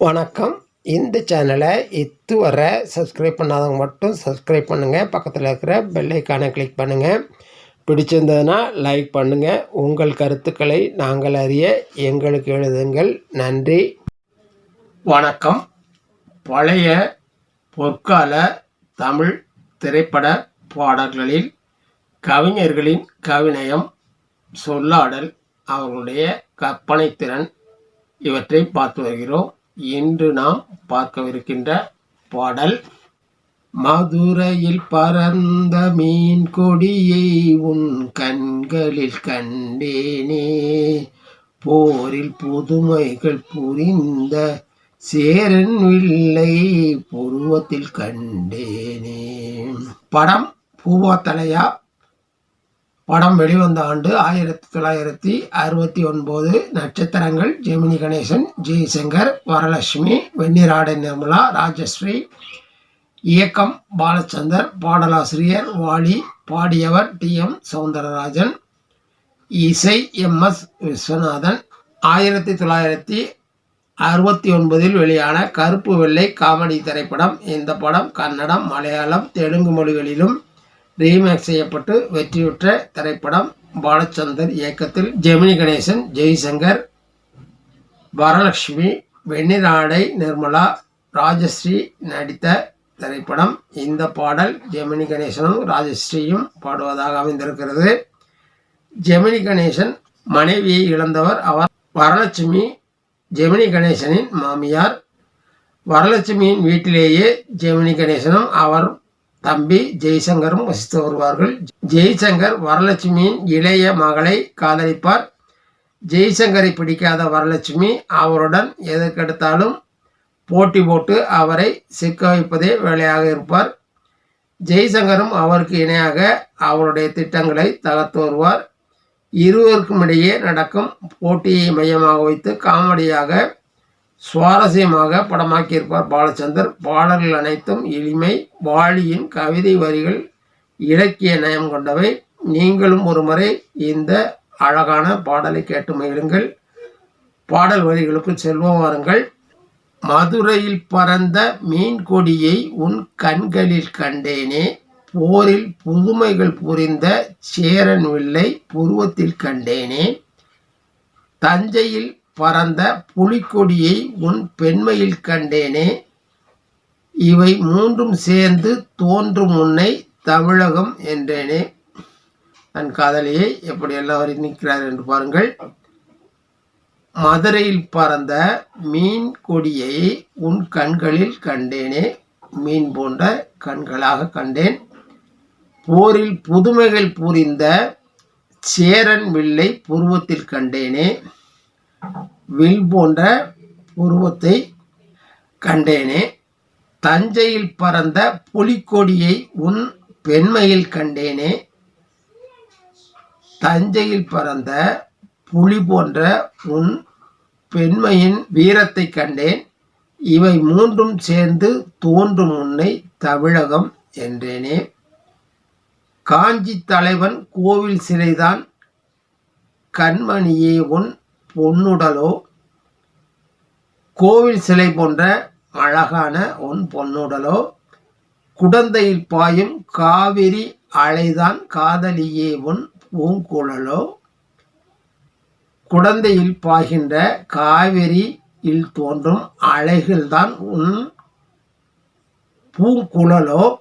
வணக்கம். இந்த சேனலை இதுவரை சப்ஸ்கிரைப் பண்ணாதவங்க மட்டும் சப்ஸ்கிரைப் பண்ணுங்கள். பக்கத்தில் இருக்கிற பெல் ஐக்கானை கிளிக் பண்ணுங்கள். பிடிச்சிருந்ததுன்னா லைக் பண்ணுங்கள். உங்கள் கருத்துக்களை நாங்கள் அறிய எங்களுக்கு எழுதுங்கள். நன்றி. வணக்கம். பழைய பொற்கால தமிழ் திரைப்பட பாடல்களில் கவிஞர்களின் கவிநயம், சொல்லாடல், அவர்களுடைய கற்பனை திறன் இவற்றை பார்த்து வருகிறோம். இன்று நாம் பார்க்கவிருக்கின்ற பாடல், மதுரையில் பறந்த மீன் கொடியை உன் கண்களில் கண்டேனே, போரில் புதுமைகள் புரிந்த சேரன் வில்லை புருவத்தில் கண்டேனே. படம் பூவாத்தலையா. படம் வெளிவந்த ஆண்டு 1969. நட்சத்திரங்கள் ஜெமினி கணேசன், ஜெய்சங்கர், வரலட்சுமி, வெண்ணிராடை நிர்மலா, ராஜஸ்ரீ. இயக்கம் பாலச்சந்தர். பாடலாசிரியர் வாலி. பாடியவர் டி.எம். சௌந்தரராஜன். இசை எம்.எஸ். விஸ்வநாதன். 1969 வெளியான கருப்பு வெள்ளை காமெடி திரைப்படம். இந்த படம் கன்னடம், மலையாளம், தெலுங்கு மொழிகளிலும் ரீமேக் செய்யப்பட்டு வெற்றியுற்ற திரைப்படம். பாலச்சந்தர் இயக்கத்தில் ஜெமினி கணேசன், ஜெய்சங்கர், வரலட்சுமி, வெண்ணிராடை நிர்மலா, ராஜஸ்ரீ நடித்த திரைப்படம். இந்த பாடல் ஜெமினி கணேசனும் ராஜஸ்ரீயும் பாடுவதாக அமைந்திருக்கிறது. ஜெமினி கணேசன் மனைவியை இழந்தவர். அவர் வரலட்சுமி ஜெமினி கணேசனின் மாமியார். வரலட்சுமியின் வீட்டிலேயே ஜெமினி கணேசனும் அவர் தம்பி ஜெய்சங்கரும் வசித்து வருவார்கள். ஜெய்சங்கர் வரலட்சுமியின் இளைய மகளை காதலிப்பார். ஜெய்சங்கரை பிடிக்காத வரலட்சுமி அவருடன் எதற்கெடுத்தாலும் போட்டி போட்டு அவரை சிக்க வைப்பதே வேலையாக இருப்பார். ஜெய்சங்கரும் அவருக்கு இணையாக அவருடைய திட்டங்களை தகர்த்து வருவார். இருவருக்கும் இடையே நடக்கும் போட்டியை மையமாக வைத்து காமெடியாக சுவாரஸ்யமாக படமாக்கியிருப்பார் பாலச்சந்தர். பாடல்கள் அனைத்தும் எளிமை. வாலியின் கவிதை வரிகள் இலக்கிய நயம் கொண்டவை. நீங்களும் ஒரு முறை இந்த அழகான பாடலை கேட்டு மகிழுங்கள். பாடல் வரிகளுக்குள் செல்வோம் வாருங்கள். மதுரையில் பறந்த மீன் கொடியை உன் கண்களில் கண்டேனே, போரில் புதுமைகள் புரிந்த சேரன் வில்லை புருவத்தில் கண்டேனே, தஞ்சையில் பறந்த புலிக்கொடியை உன் பெண்மையில் கண்டேனே, இவை மூன்றும் சேர்ந்து தோன்றும் உன்னை தமிழகம் என்றேனே. தன் காதலியை எப்படியெல்லாம் வர்ணிக்கிறார் என்று பாருங்கள். மதுரையில் பறந்த மீன் கொடியை உன் கண்களில் கண்டேனே, மீன் போன்ற கண்களாக கண்டேன். போரில் புதுமைகள் புரிந்த சேரன் வில்லை புருவத்தில் கண்டேனே, வில் போன்ற உருவத்தை கண்டேனே. தஞ்சையில் பறந்த புலிக்கொடியை உன் பெண்மையில் கண்டேனே, தஞ்சையில் பறந்த புலி போன்ற உன் பெண்மையின் வீரத்தை கண்டேன். இவை மூன்றும் சேர்ந்து தோன்றும் உன்னை தமிழகம் என்றேனே. காஞ்சி தலைவன் கோவில் சிலைதான் கண்மணியே உன் பொன்னுடலோ, கோவில் சிலை போன்ற அழகான உன் பொன்னுடலோ, குடந்தையில் பாயும் காவிரி அலைதான் காதலியே உன் பூங்குழலோ, குடந்தையில் பாய்கின்ற காவிரியில் தோன்றும் அலைகள்தான் உன் பூங்குழலோ,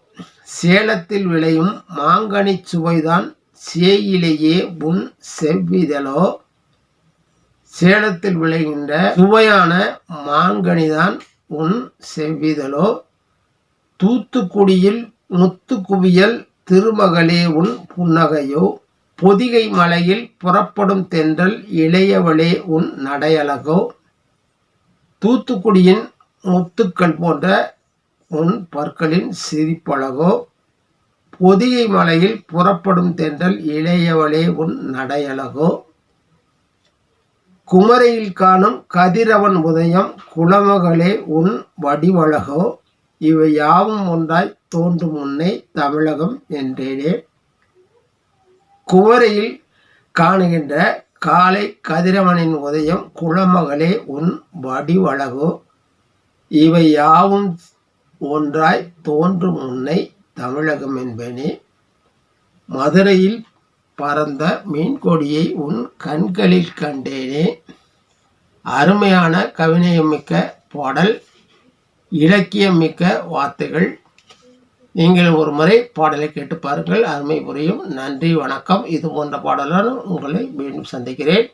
சேலத்தில் விளையும் மாங்கனி சுவைதான் சேயிலேயே உன் செவ்விதழோ, சேலத்தில் விளைகின்ற சுவையான மாங்கனிதான் உன் செவ்விதழோ, தூத்துக்குடியில் முத்து குவியல் திருமகளே உன் புன்னகையோ, பொதிகை மலையில் புறப்படும் தென்றல் இளையவளே உன் நடையழகோ, தூத்துக்குடியின் முத்துக்கள் போன்ற உன் பற்களின் சிரிப்பழகோ, பொதிகை மலையில் புறப்படும் தென்றல் இளையவளே உன் நடையழகோ, குமரையில் காணும் கதிரவன் உதயம் குலமகளே உன் வடிவழகோ, இவை யாவும் ஒன்றாய் தோன்றும் உன்னை தமிழகம் என்றேனே. குமரையில் காணுகின்ற காலை கதிரவனின் உதயம் குலமகளே உன் வடிவழகோ, இவை யாவும் ஒன்றாய் தோன்றும் முன்னை தமிழகம் என்பனே. மதுரையில் பறந்த மீன்கொடியை உன் கண்களில் கண்டேனே. அருமையான கவிநயமிக்க பாடல், இலக்கியம் மிக்க வார்த்தைகள். நீங்கள் ஒரு முறை பாடலை கேட்டு பாருங்கள், அருமை புரியும். நன்றி, வணக்கம். இது போன்ற பாடலுடன் உங்களை மீண்டும் சந்திக்கிறேன்.